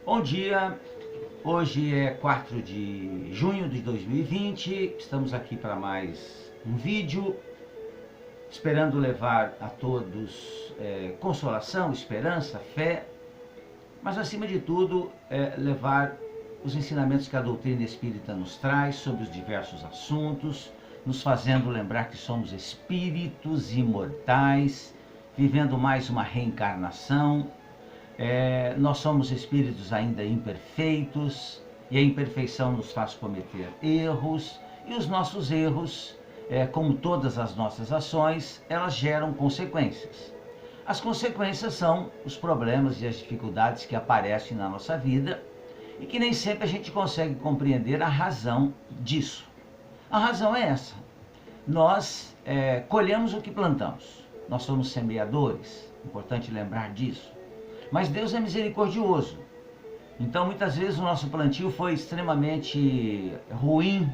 Bom dia, hoje é 4 de junho de 2020, estamos aqui para mais um vídeo, esperando levar a todos consolação, esperança, fé, mas acima de tudo levar os ensinamentos que a doutrina espírita nos traz sobre os diversos assuntos, nos fazendo lembrar que somos espíritos imortais, vivendo mais uma reencarnação. Nós somos espíritos ainda imperfeitos e a imperfeição nos faz cometer erros, e os nossos erros, como todas as nossas ações, elas geram consequências. As consequências são os problemas e as dificuldades que aparecem na nossa vida e que nem sempre a gente consegue compreender a razão disso. A razão é essa: nós colhemos o que plantamos, nós somos semeadores, importante lembrar disso. Mas Deus é misericordioso, então muitas vezes o nosso plantio foi extremamente ruim,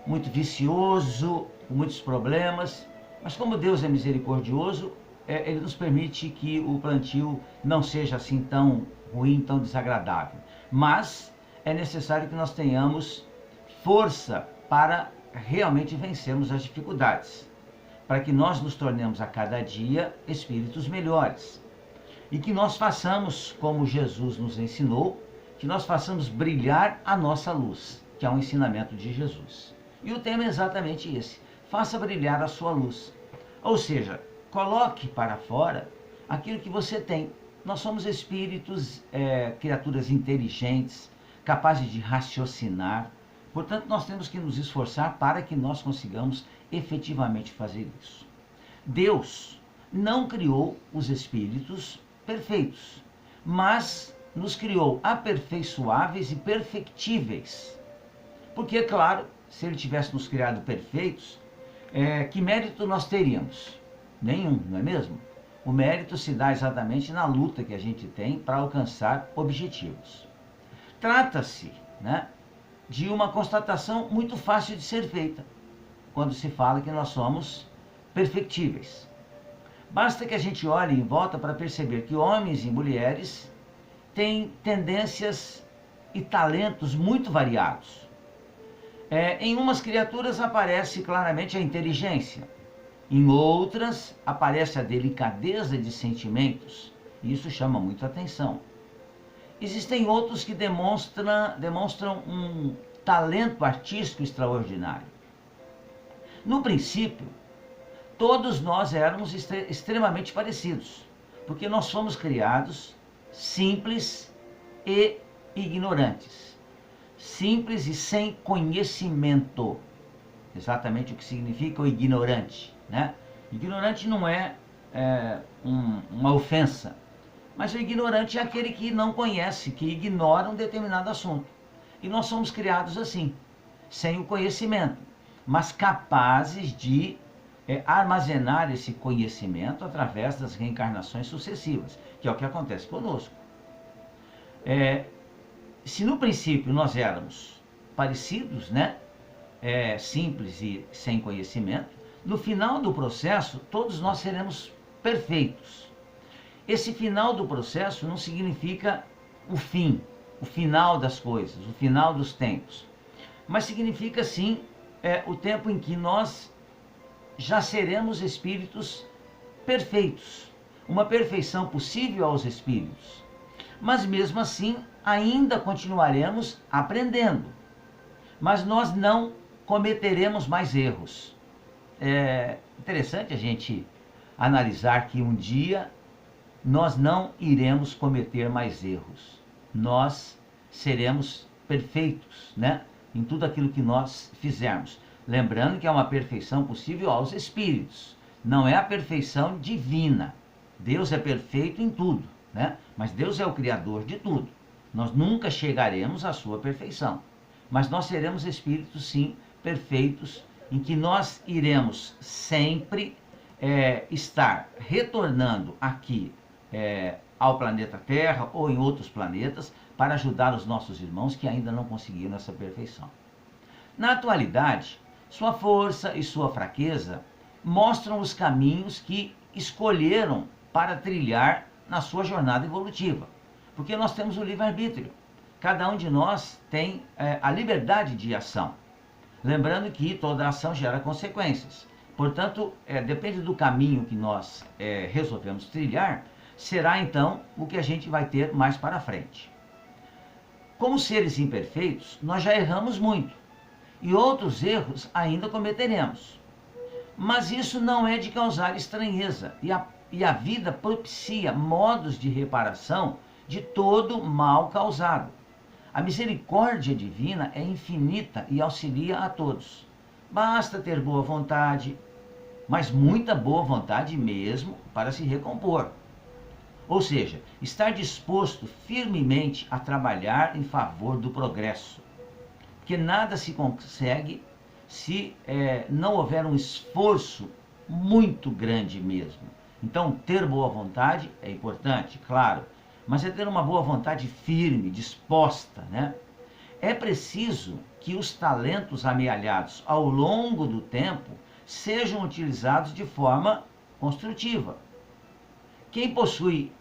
muito vicioso, com muitos problemas, mas como Deus é misericordioso, Ele nos permite que o plantio não seja assim tão ruim, tão desagradável. Mas é necessário que nós tenhamos força para realmente vencermos as dificuldades, para que nós nos tornemos a cada dia espíritos melhores. E que nós façamos, como Jesus nos ensinou, que nós façamos brilhar a nossa luz, que é um ensinamento de Jesus. E o tema é exatamente esse: faça brilhar a sua luz. Ou seja, coloque para fora aquilo que você tem. Nós somos espíritos, criaturas inteligentes, capazes de raciocinar. Portanto, nós temos que nos esforçar para que nós consigamos efetivamente fazer isso. Deus não criou os espíritos perfeitos, mas nos criou aperfeiçoáveis e perfectíveis. Porque, claro, se Ele tivesse nos criado perfeitos, que mérito nós teríamos? Nenhum, não é mesmo? O mérito se dá exatamente na luta que a gente tem para alcançar objetivos. Trata-se, de uma constatação muito fácil de ser feita, quando se fala que nós somos perfectíveis. Basta que a gente olhe em volta para perceber que homens e mulheres têm tendências e talentos muito variados. Em umas criaturas aparece claramente a inteligência, em outras aparece a delicadeza de sentimentos, e isso chama muito atenção. Existem outros que demonstram um talento artístico extraordinário. No princípio, todos nós éramos extremamente parecidos, porque nós fomos criados simples e ignorantes. Simples e sem conhecimento. Exatamente o que significa o ignorante, Ignorante não é uma ofensa, mas o ignorante é aquele que não conhece, que ignora um determinado assunto. E nós somos criados assim, sem o conhecimento, mas capazes de armazenar esse conhecimento através das reencarnações sucessivas, que é o que acontece conosco. Se no princípio nós éramos parecidos, simples e sem conhecimento, no final do processo todos nós seremos perfeitos. Esse final do processo não significa o fim, o final das coisas, o final dos tempos, mas significa sim o tempo em que nós já seremos espíritos perfeitos, uma perfeição possível aos espíritos. Mas mesmo assim, ainda continuaremos aprendendo. Mas nós não cometeremos mais erros. É interessante a gente analisar que um dia nós não iremos cometer mais erros. Nós seremos perfeitos, em tudo aquilo que nós fizermos. Lembrando que é uma perfeição possível aos espíritos, não é a perfeição divina. Deus é perfeito em tudo, mas Deus é o Criador de tudo. Nós nunca chegaremos à sua perfeição, mas nós seremos espíritos, sim, perfeitos, em que nós iremos sempre estar retornando aqui ao planeta Terra ou em outros planetas para ajudar os nossos irmãos que ainda não conseguiram essa perfeição. Na atualidade, sua força e sua fraqueza mostram os caminhos que escolheram para trilhar na sua jornada evolutiva. Porque nós temos o livre-arbítrio. Cada um de nós tem a liberdade de ação. Lembrando que toda ação gera consequências. Portanto, depende do caminho que nós resolvemos trilhar, será então o que a gente vai ter mais para frente. Como seres imperfeitos, nós já erramos muito. E outros erros ainda cometeremos. Mas isso não é de causar estranheza. E a vida propicia modos de reparação de todo mal causado. A misericórdia divina é infinita e auxilia a todos. Basta ter boa vontade, mas muita boa vontade mesmo para se recompor. Ou seja, estar disposto firmemente a trabalhar em favor do progresso. Porque nada se consegue se não houver um esforço muito grande mesmo. Então, ter boa vontade é importante, claro, mas é ter uma boa vontade firme, disposta, né? É preciso que os talentos amealhados ao longo do tempo sejam utilizados de forma construtiva. Quem possui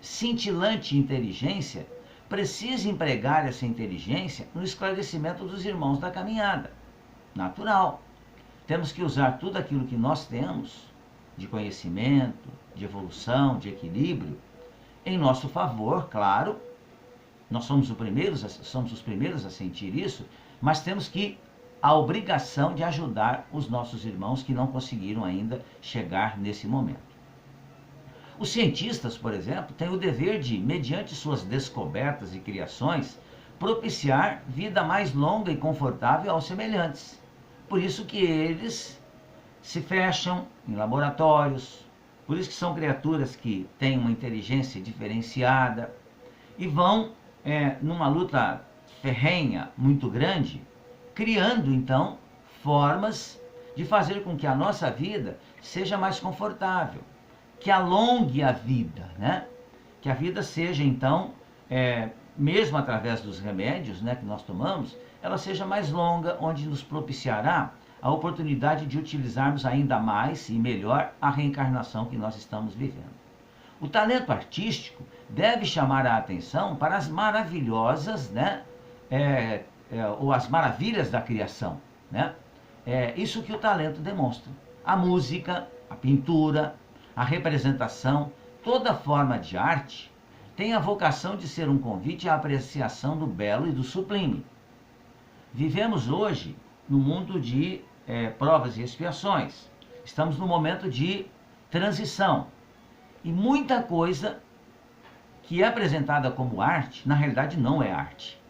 cintilante inteligência precisa empregar essa inteligência no esclarecimento dos irmãos da caminhada. Natural. Temos que usar tudo aquilo que nós temos de conhecimento, de evolução, de equilíbrio, em nosso favor, claro. Nós somos os primeiros a sentir isso, mas temos a obrigação de ajudar os nossos irmãos que não conseguiram ainda chegar nesse momento. Os cientistas, por exemplo, têm o dever de, mediante suas descobertas e criações, propiciar vida mais longa e confortável aos semelhantes. Por isso que eles se fecham em laboratórios, por isso que são criaturas que têm uma inteligência diferenciada e vão numa luta ferrenha muito grande, criando então formas de fazer com que a nossa vida seja mais confortável, que alongue a vida, né? Que a vida seja então, mesmo através dos remédios, né, que nós tomamos, ela seja mais longa, onde nos propiciará a oportunidade de utilizarmos ainda mais e melhor a reencarnação que nós estamos vivendo. O talento artístico deve chamar a atenção para as maravilhosas, né, ou as maravilhas da criação, né? Isso que o talento demonstra. A música, a pintura, a representação, toda forma de arte tem a vocação de ser um convite à apreciação do belo e do sublime. Vivemos hoje no mundo de provas e expiações. Estamos num momento de transição. E muita coisa que é apresentada como arte, na realidade não é arte.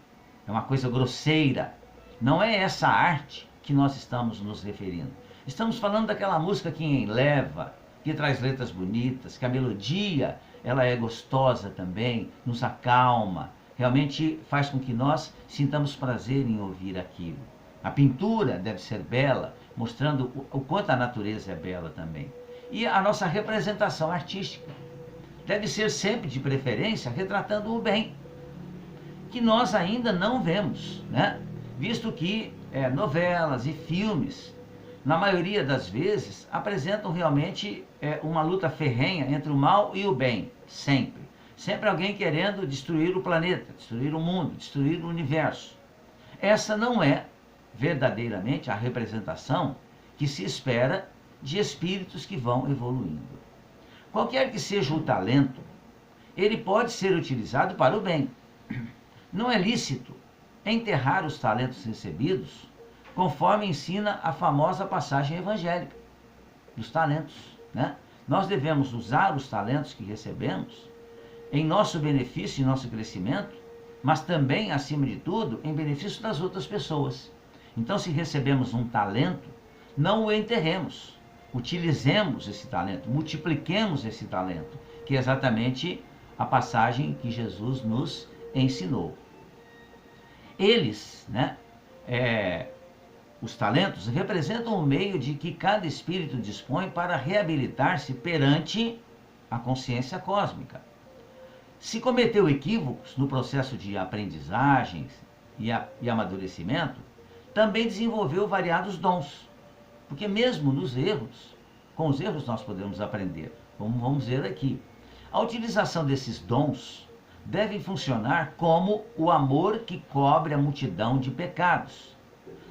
É uma coisa grosseira. Não é essa arte que nós estamos nos referindo. Estamos falando daquela música que enleva, que traz letras bonitas, que a melodia ela é gostosa também, nos acalma, realmente faz com que nós sintamos prazer em ouvir aquilo. A pintura deve ser bela, mostrando o quanto a natureza é bela também. E a nossa representação artística deve ser sempre, de preferência, retratando o bem, que nós ainda não vemos, né? Visto que novelas e filmes, na maioria das vezes, apresentam realmente uma luta ferrenha entre o mal e o bem, sempre. Sempre alguém querendo destruir o planeta, destruir o mundo, destruir o universo. Essa não é verdadeiramente a representação que se espera de espíritos que vão evoluindo. Qualquer que seja o talento, ele pode ser utilizado para o bem. Não é lícito enterrar os talentos recebidos, conforme ensina a famosa passagem evangélica dos talentos, né? Nós devemos usar os talentos que recebemos em nosso benefício e nosso crescimento, mas também, acima de tudo, em benefício das outras pessoas. Então, se recebemos um talento, não o enterremos. Utilizemos esse talento, multipliquemos esse talento, que é exatamente a passagem que Jesus nos ensinou. Eles, né, os talentos, representam o meio de que cada espírito dispõe para reabilitar-se perante a consciência cósmica. Se cometeu equívocos no processo de aprendizagens e amadurecimento, também desenvolveu variados dons. Porque mesmo nos erros, com os erros nós podemos aprender. Vamos ver aqui. A utilização desses dons devem funcionar como o amor que cobre a multidão de pecados,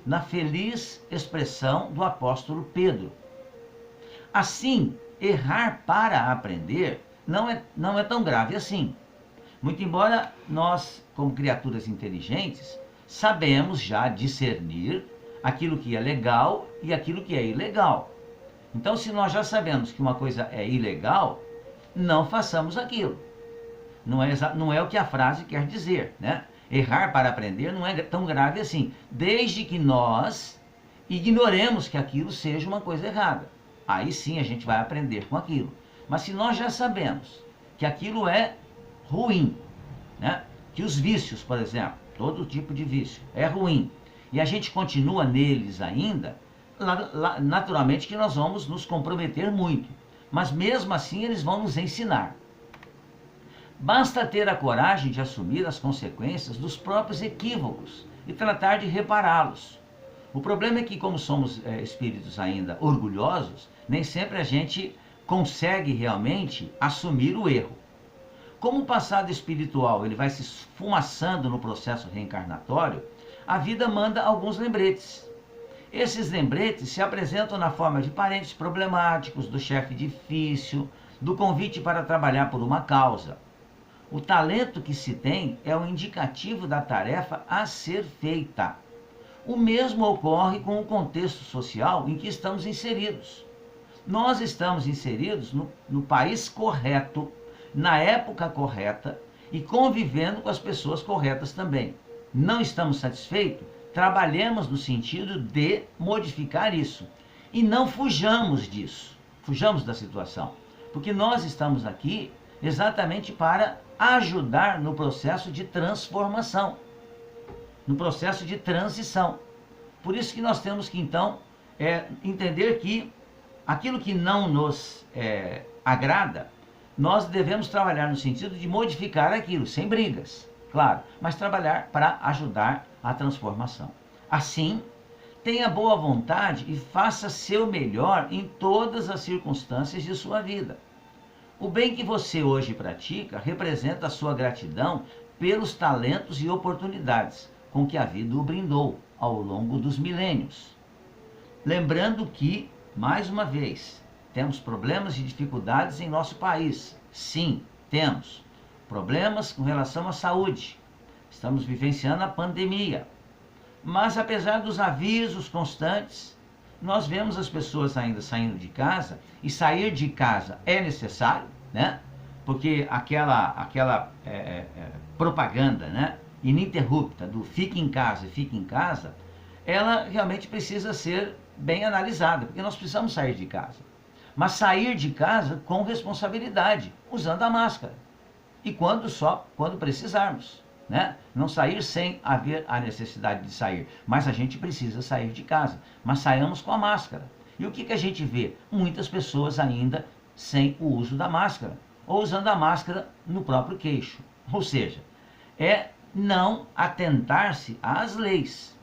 na feliz expressão do apóstolo Pedro. Assim, errar para aprender não é tão grave assim. Muito embora nós, como criaturas inteligentes, sabemos já discernir aquilo que é legal e aquilo que é ilegal. Então, se nós já sabemos que uma coisa é ilegal, não façamos aquilo. Não é o que a frase quer dizer, né? Errar para aprender não é tão grave assim, desde que nós ignoremos que aquilo seja uma coisa errada. Aí sim a gente vai aprender com aquilo. Mas se nós já sabemos que aquilo é ruim, né? Que os vícios, por exemplo, todo tipo de vício é ruim, e a gente continua neles ainda, naturalmente que nós vamos nos comprometer muito. Mas mesmo assim eles vão nos ensinar. Basta ter a coragem de assumir as consequências dos próprios equívocos e tratar de repará-los. O problema é que, como somos espíritos ainda orgulhosos, nem sempre a gente consegue realmente assumir o erro. Como o passado espiritual ele vai se esfumaçando no processo reencarnatório, a vida manda alguns lembretes. Esses lembretes se apresentam na forma de parentes problemáticos, do chefe difícil, do convite para trabalhar por uma causa. O talento que se tem é o indicativo da tarefa a ser feita. O mesmo ocorre com o contexto social em que estamos inseridos. Nós estamos inseridos no país correto, na época correta e convivendo com as pessoas corretas também. Não estamos satisfeitos? Trabalhemos no sentido de modificar isso. E não fujamos disso, fujamos da situação. Porque nós estamos aqui exatamente para ajudar no processo de transformação, no processo de transição. Por isso que nós temos que, então, entender que aquilo que não nos agrada, nós devemos trabalhar no sentido de modificar aquilo, sem brigas, claro, mas trabalhar para ajudar a transformação. Assim, tenha boa vontade e faça seu melhor em todas as circunstâncias de sua vida. O bem que você hoje pratica representa a sua gratidão pelos talentos e oportunidades com que a vida o brindou ao longo dos milênios. Lembrando que, mais uma vez, temos problemas e dificuldades em nosso país. Sim, temos. Problemas com relação à saúde. Estamos vivenciando a pandemia. Mas, apesar dos avisos constantes, nós vemos as pessoas ainda saindo de casa, e sair de casa é necessário, né? Porque aquela propaganda, né, ininterrupta do fique em casa, ela realmente precisa ser bem analisada, porque nós precisamos sair de casa. Mas sair de casa com responsabilidade, usando a máscara. E quando precisarmos, né? Não sair sem haver a necessidade de sair, mas a gente precisa sair de casa, mas saiamos com a máscara. E o que a gente vê? Muitas pessoas ainda sem o uso da máscara, ou usando a máscara no próprio queixo. Ou seja, é não atentar-se às leis.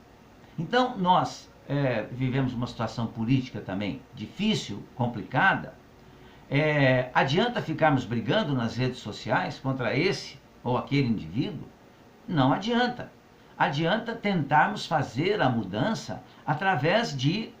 Então nós vivemos uma situação política também difícil, complicada. Adianta ficarmos brigando nas redes sociais contra esse ou aquele indivíduo? Não adianta. Adianta tentarmos fazer a mudança através de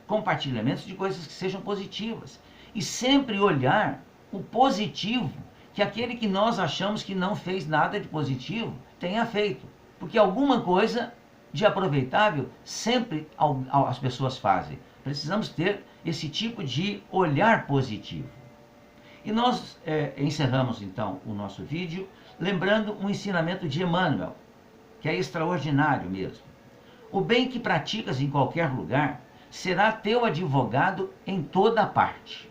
compartilhamentos de coisas que sejam positivas. E sempre olhar o positivo que aquele que nós achamos que não fez nada de positivo tenha feito. Porque alguma coisa de aproveitável sempre as pessoas fazem. Precisamos ter esse tipo de olhar positivo. E nós encerramos então o nosso vídeo lembrando um ensinamento de Emmanuel, que é extraordinário mesmo. O bem que praticas em qualquer lugar será teu advogado em toda parte.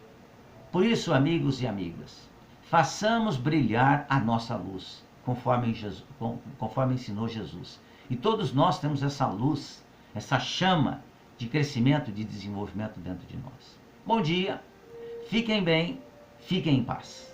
Por isso, amigos e amigas, façamos brilhar a nossa luz, conforme ensinou Jesus. E todos nós temos essa luz, essa chama de crescimento, de desenvolvimento dentro de nós. Bom dia, fiquem bem, fiquem em paz.